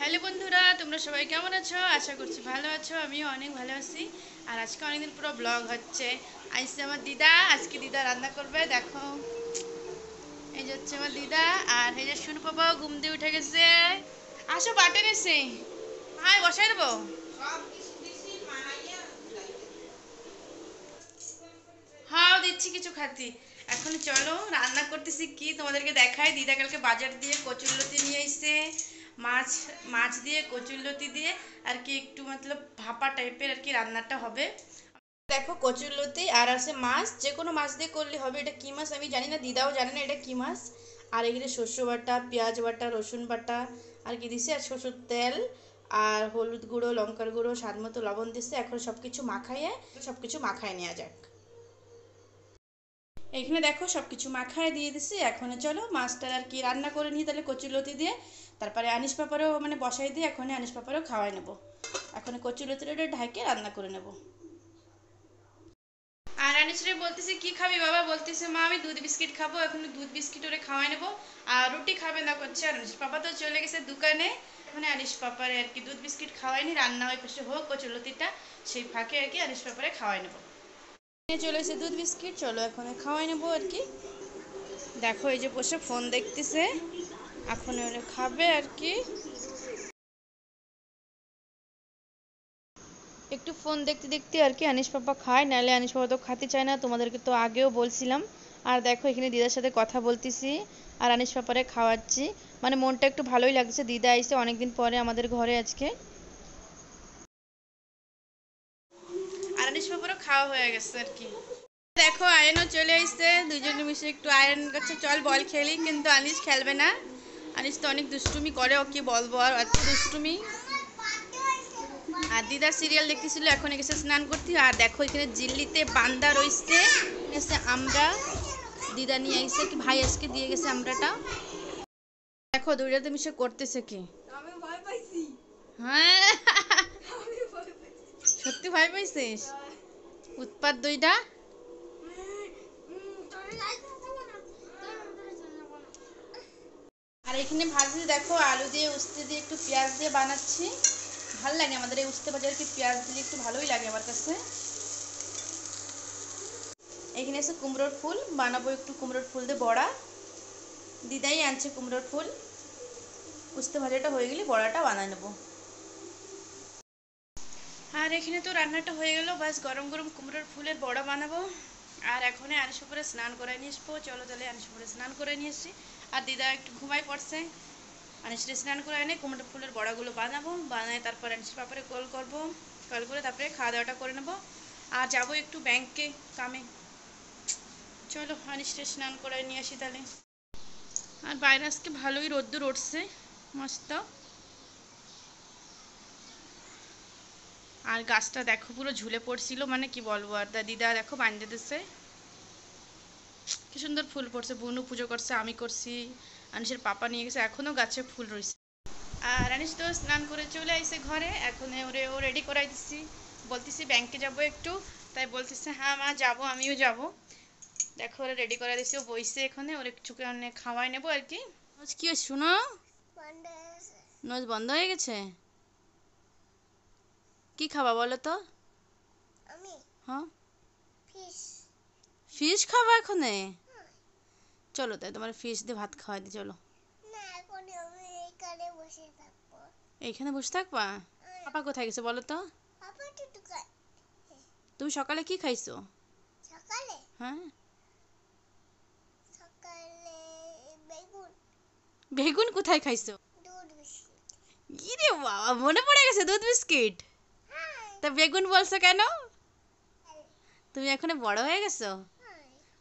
Hello বন্ধুরা, তোমরা সবাই কেমন আছো? আশা করছি ভালো আছো। আমিও অনেক ভালো আছি। আর আজকে অনেকদিন পুরো ব্লগ হচ্ছে। আইসে আমার দিদা, আজকে দিদা রান্না করবে। দেখো, এই যে হচ্ছে আমার দিদা। আর এই যে শুনু বাবাও ঘুম দিয়ে উঠে গেছে। আসো, বাটন এসে হ্যাঁ বসাই দেবো। হ্যাঁ দিচ্ছি কিছু খাতি। এখন চলো রান্না করতেছি কি তোমাদেরকে দেখাই। দিদা কালকে বাজার দিয়ে কচুরলতি নিয়ে এসে মাছ মাছ দিয়ে কচুরলতি দিয়ে আর কি একটু মতলব ভাপা টাইপের আর কি রান্নাটা হবে। দেখো কচুরলতি আর আছে মাছ, যে কোনো মাছ দিয়ে করলে হবে। এটা কি মাছ আমি জানি না, দিদাও জানে না এটা কি মাছ। আর এখানে শস্য বাটা, পেঁয়াজ বাটা, রসুন বাটা আর কি দিছে, আর সরষের তেল আর হলুদ গুঁড়ো, লঙ্কার গুঁড়ো, স্বাদ মতো লবণ দিছে। এখন সব কিছু মাখায় নেওয়া যাক। এখানে দেখো সব কিছু মাখায় দিয়ে দিছি। এখন চলো মাছটা আর কি রান্না করে নিই তাহলে কচুরলতি দিয়ে। তারপরে আনিস পাপারও মানে বসাই দিয়ে এখন আনিস পাপারও খাওয়াই নেব। এখন কচুরলতিটা ঢাকে রান্না করে নেব। আর আনিসরে বলতেছে কি খাবি বাবা, বলতেছে মা আমি দুধ বিস্কিট খাবো। এখন দুধ বিস্কিট ওরে খাওয়াই নেবো। আর রুটি খাবে না করছে। আর আনিস পাপা তো চলে গেছে দোকানে। মানে আনিস পাপারে আর কি দুধ বিস্কিট খাওয়াইনি, রান্না ওই পাশে হোক কচুরলতিটা, সেই ফাঁকে আর কি আনিস পাপারে খাওয়াই নেবো। চলে এসে দুধ বিস্কিট, চলো এখন খাওয়াই নেবো আর কি। দেখো এই যে বসে ফোন দেখতেছে, এখন ওরা খাবে আর কি। একটু ফোন দেখতে দেখতে আর কি আনিস পাপা খায়, নাহলে আনিস পাপা তো খেতে চায় না, তোমাদেরকে তো আগেও বলছিলাম। আর দেখো এখানে দিদার সাথে কথা বলতেছি আর আনিস পাপারে খাওয়াচ্ছি। মানে মনটা একটু ভালোই লাগছে, দিদা আইসে অনেকদিন পরে আমাদের ঘরে আজকে। আর আনিস পাপারও খাওয়া হয়ে গেছে আর কি। দেখো আয়নও চলে আসছে, দুজনে মিশে একটু আয়ন করছে চল বল খেলি, কিন্তু আনিস খেলবে না। আনিস তো অনেক দুষ্টুমি করে, ও কি বলবো আর এত দুষ্টুমি। আর দিদা সিরিয়াল দেখতেছিল, এখন গেছে স্নান করতে। আর দেখো এখানে জিল্লিতে বান্দা রইছে, এসে আমরা দিদা নিয়ে আইসে কি ভাই আজকে দিয়ে গেছে আমরাটা। দেখো দুইটাতে মিশে করতেছে কি। হ্যাঁ সত্যি ভয় পাইছিস? উৎপাত দুইটা। আর এখানে ভাজি দেখো আলু দিয়ে উস্তে দিয়ে একটু পেঁয়াজ দিয়ে বানাচ্ছি। ভাল লাগে আমাদের এই উস্তে ভাজি আর কি, পেঁয়াজ দিলে একটু ভালোই লাগে আমার কাছে। এখানে আছে কুমড়োর ফুল, বানাবো একটু কুমড়োর ফুল দিয়ে বড়া। দিদাই আনছে কুমড়োর ফুল। উস্তে ভাজাটা হয়ে গেলে বড়াটা বানায় নেবো। আর এখানে তো রান্নাটা হয়ে গেল, বাস গরম গরম কুমড়োর ফুলের বড়া বানাবো। আর এখন আনিস উপরে স্নান করে নিয়ে আসবো। চলো তাহলে আনিস উপরে স্নান করে নিয়ে এসছি। আর দিদা একটু ঘুমাই পড়ছে। আনিসরে স্নান করে এনে কুমড়ো ফুলের বড়াগুলো বানাবো, বানায় তারপর আনিস পাপড়ে কল করবো। কল করে তারপরে খাওয়া দাওয়াটা করে নেবো। আর যাবো একটু ব্যাংকে কামে। চলো আনিসরে স্নান করে নিয়ে আসি তাহলে। আর বাইরে আজকে ভালোই রোদ্দুর উঠছে, মস্ত। আর গাছটা দেখো পুরো ঝুলে পড়ছিল, মানে কি বলবো। আর দিদা দেখো বান্ধে দিচ্ছে, কি সুন্দর ফুল পড়ছে। বুনু পুজো করছে, আমি করছি, আনিসের পাপা নিয়ে গেছে, এখনো গাছে ফুল রয়েছে। আর আনিস তো স্নান করে চলে আইসে ঘরে। এখন ও রেডি করাই দিচ্ছি। বলতেছি ব্যাংকে যাব একটু, তাই বলতেছে হ্যাঁ মা যাবো, আমিও যাব। দেখো ওরা রেডি করে দিছি, ও বইছে এখানে, ওর একটু খাওয়াই নেবো আর কি। কি হয়েছে শুনো? নোজ বন্ধ হয়ে গেছে? কি খাবা বলো তো? হ্যাঁ ফিশ খাবা এখানে? চলো তাই তোমার ফিশ দিয়ে ভাত খাওয়াই দিই চলো। এইখানে বসে থাকবা? পাপা কোথায় গেছে বলো তো? তুমি সকালে কি খাইছো? হ্যাঁ বেগুন কোথায় খাইছো? ইরে বাবা, মনে পড়ে গেছে দুধ বিস্কিট। তা বেগুন বলছো কেন? তুমি এখন বড় হয়ে গেছো?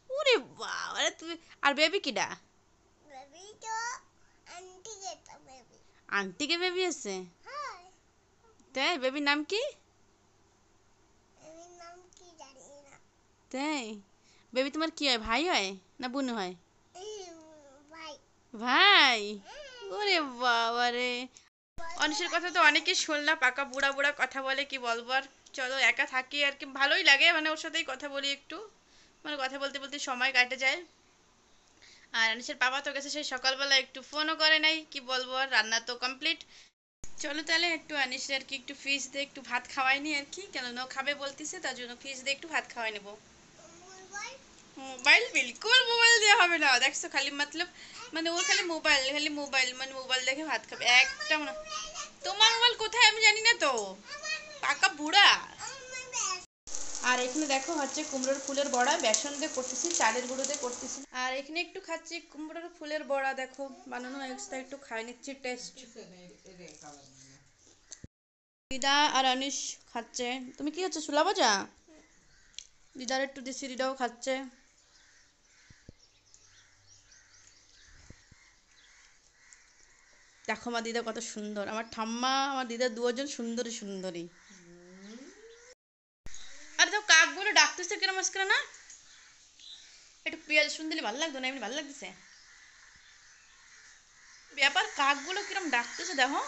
ওরে বাবা তুমি। আর বেবি কিডা? আন্টিকে বেবি আছে? তাই বেবির নাম কি? তাই বেবি তোমার কি হয়, ভাই হয় না বোন হয়? ভাই? ওরে বাবা রে। অনিশের কথা তো অনেকেই শুনলাম, পাকা বুড়া বুড়া কথা বলে, কি বলবো আর। চলো একা থাকি আর কি, ভালোই লাগে, মানে ওর সাথেই কথা বলি একটু। মানে কথা বলতে বলতে সময় কাটে যায়। আর অনিশের বাবা তো গেছে সেই সকালবেলা, একটু ফোনও করে নাই, কি বলবো আর। রান্না তো কমপ্লিট। চলো তাহলে একটু আনিসের আর কি একটু ফিশ দিয়ে একটু ভাত খাওয়াই নি আর কি, কেন না ও খাবে বলতেছে, তার জন্য ফিশ দিয়ে একটু ভাত খাওয়াই নেবো। মোবাইল বিলকুল মোবাইল দেওয়া হবে না, দেখছো খালি মতলব মানে ওর খালি মোবাইল মানে মোবাইল দেখে ভাত খাবে একটা না। তোমার মোবাইল কোথায় আমি জানি না তো, পাকা বুড়া। আর এখানে দেখো হচ্ছে কুমড়োর ফুলের বড়া, বেসন দিয়ে করতেছি, চালের গুঁড়ো দিয়ে করতেছি। আর এখানে একটু খাচ্ছি কুমড়োর ফুলের বড়া, দেখো বানানো হয়েছে, একটু খাই নিচ্ছি টেস্ট। দিদা আর আনিস খাচ্ছে। তুমি কি হচ্ছে ছোলা ভাজা? দিদার একটু দিছি, দিদাও খাচ্ছে। দেখো আমার দিদা কত সুন্দর, আমার ঠাম্মা আমার দিদা দুজন সুন্দরী সুন্দরী। আরে তো কাকগুলো ডাকতেছে কিরম আজকে না, একটু পেঁয়াজ রসুন দিলে ভালো লাগতো না, এমনি ভালো লাগতেছে ব্যাপার। কাকগুলো কিরম ডাকতেছে দেখো,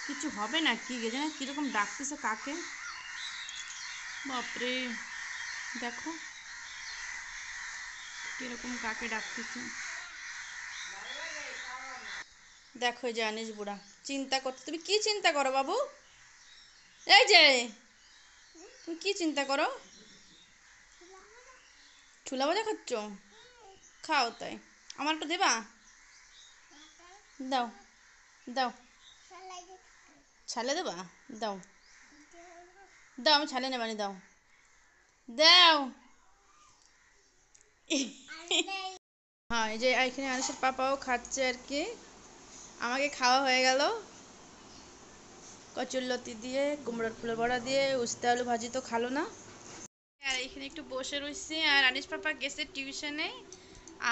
কিছু হবে না কি গে জানে কিরকম ডাকতেছে কাকে, বাপরে দেখো কিরকম কাকে ডাকতেছে। দেখো জানিস বুড়া চিন্তা করতে, তুমি কি চিন্তা করো বাবু? এই যে তুমি কি চিন্তা করো? ছোলা ভাজা খাচ্ছ? খাও তাই, আমার একটু দেবা? দাও দাও, ছালে দেবা? দাও দাও, আমি ছালে নেবানি, দাও দাও। হ্যাঁ এই যে এখানে আনিসের পাপাও খাচ্ছে আর কি, আমাকে খাওয়া হয়ে গেল কচুরলতি দিয়ে, কুমড়োর ফুলের বড়া দিয়ে, উস্তে আলু ভাজি তো খালো না। আর এখানে একটু বসে রয়েছি, আর আনিস পাপা গেছে টিউশনে,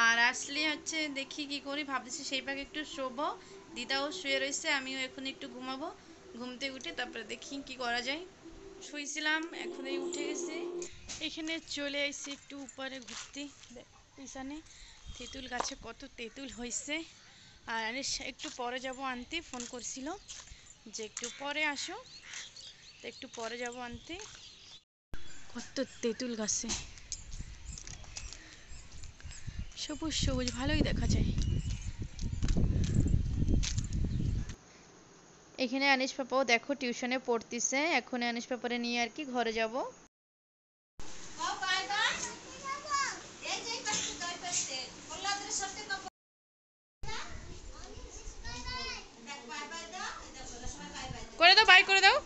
আর আসলে হচ্ছে দেখি কি করি, ভাবতেছি সেই পাকে একটু শোবো, দিদাও শুয়ে রয়েছে, আমিও এখন একটু ঘুমাবো, ঘুমতে উঠে তারপরে দেখি কি করা যায়। শুয়েছিলাম এখনই উঠে গেছি, এখানে চলে এসেছি একটু উপরে ঘুরতে, পিছনে তেঁতুল গাছে কত তেঁতুল হয়েছে। আর আনিস একটু পরে যাব আনতে, ফোন করছিল যে একটু পরে আসো, তো একটু পরে যাব আনতে। কত তেঁতুল গাছে সবুজ সবুজ ভালোই দেখা যায়। এখানে আনিস পাপাও দেখো টিউশনে পড়তিছে, এখন আনিস পাপারে নিয়ে আর কি ঘরে যাব। করে দাও, বাই করে দাও।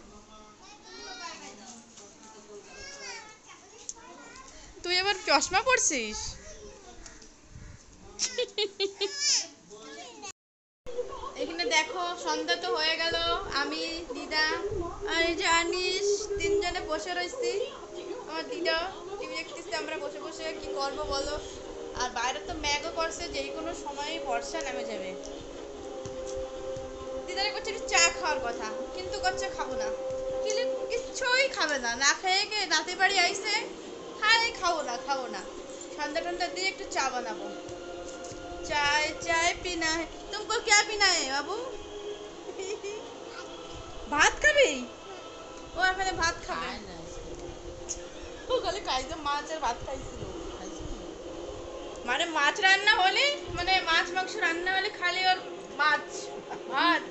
তুই আবার চশমা পড়ছিস? এখানে দেখো সন্ধ্যা তো হয়ে গেল, আমি দিদা আর এই যে আনিস তিনজনে বসে রয়েছি, আমার দিদা টিভি দেখতেছে, আমরা বসে বসে কি করব বলো। আর বাইরে তো ম্যাগও করছে, যে কোনো সময়ই বর্ষা নেমে যাবে। দিদারে করছে একটু চা খাওয়ার কথা, কিন্তু করছে খাবো না, কিচ্ছুই খাবে না, না খেয়ে গে রাতে বাড়ি আইসে, হাই খাবো না খাবো না, ঠান্ডা ঠান্ডা দিয়ে একটু চা বানাবো। चाय चाय पीना है, तुमको क्या पीना है बाबू? ভাত খাবি? ও এখানে ভাত খাবে, ও খালি খাইছে মাছ আর ভাত খাইছিল, মানে মাছ রান্না হলে মানে মাছ মাংস রান্না হলে খালি ওর মাছ ভাত।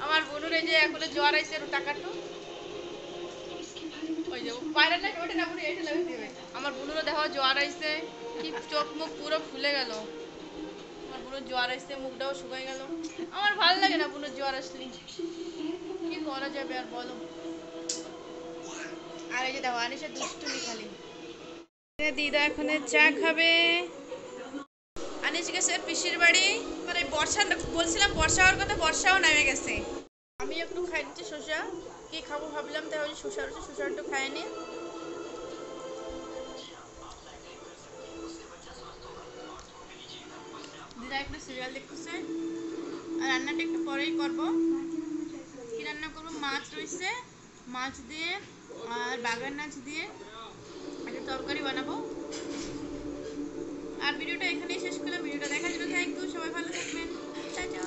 আমার বোনের এই যে এখন জ্বর আইছে, টাকাটো ওই যে বাইরে না ওঠে না, পুরো এসে লাগে দিবে। আমার বোনেরও দেখো জ্বর আইছে, কি চোখ মুখ পুরো ফুলে গেল, আমার বোনের জ্বর আসছে, মুখটাও শুকাই গেল। আমার ভালো লাগে না বোনের জ্বর আসলে, কি করা যাবে আর বলো। আর এই যে দেখো আনিসের দুষ্টুমি খালি। দিদা এখন চা খাবে, আনিস গেছে পিসির বাড়ি, মানে বর্ষা বলছিলাম বর্ষা হওয়ার কথা, বর্ষাও নেমে গেছে। আমি একটু খাই নিচ্ছি শসা, কি খাবো ভাবলাম, তাই ওই শসা রয়েছে, শসা একটু খাই নি। দিদা একটু সিরিয়াল দেখতেছে, আর রান্নাটা একটু পরেই করবো। কি রান্না করবো, মাছ রয়েছে, মাছ দিয়ে আর বাগান মাছ দিয়ে একটা তরকারি বানাবো। আর ভিডিওটা এখানেই শেষ করলাম, ভিডিওটা দেখার জন্য থ্যাংক ইউ, সবাই ভালো থাকবেন, টাটা।